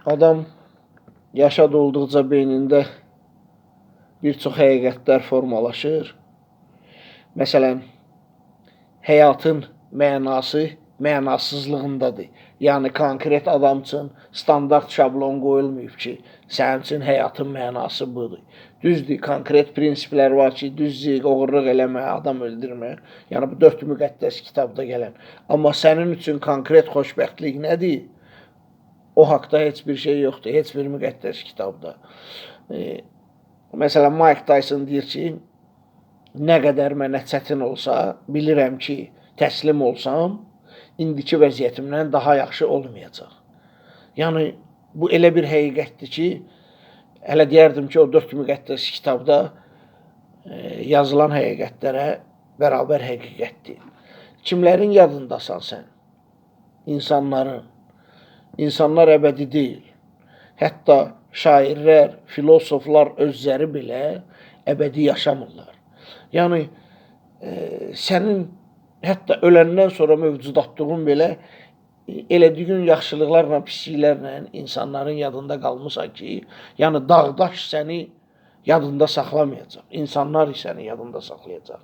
Adam yaşad olduqca beynində bir çox həqiqətlər formalaşır. Məsələn, həyatın mənası mənasızlığındadır. Yəni, konkret adam üçün standart şablon qoyulmayıb ki, sənin üçün həyatın mənası budur. Düzdür, konkret prinsiplər var ki, düzdür, oğurluq eləmə, adam öldürmə. Yəni, bu 4 müqəddəs kitabda gələn. Amma sənin üçün konkret xoşbəxtlik nədir? O haqda heç bir şey yoxdur, heç bir müqəddəs kitabda. Məsələn, Mike Tyson deyir ki, nə qədər mənə çətin olsa, bilirəm ki, təslim olsam, indiki vəziyyətimdən daha yaxşı olmayacaq. Yəni, bu elə bir həqiqətdir ki, hələ deyərdim ki, o 4 müqəddəs kitabda yazılan həqiqətlərə bərabər həqiqətdir. Kimlərin yadındasan sən? İnsanların. İnsanlar əbədi deyil. Hətta şairlər, filosoflar özləri belə əbədi yaşamırlar. Yəni, sənin hətta öləndən sonra mövcudatlığın belə elədiyin yaxşılıqlarla, pisliklərlə insanların yadında qalmışsan ki, yəni dağdaş səni yadında saxlamayacaq. İnsanlar səni yadında saxlayacaq.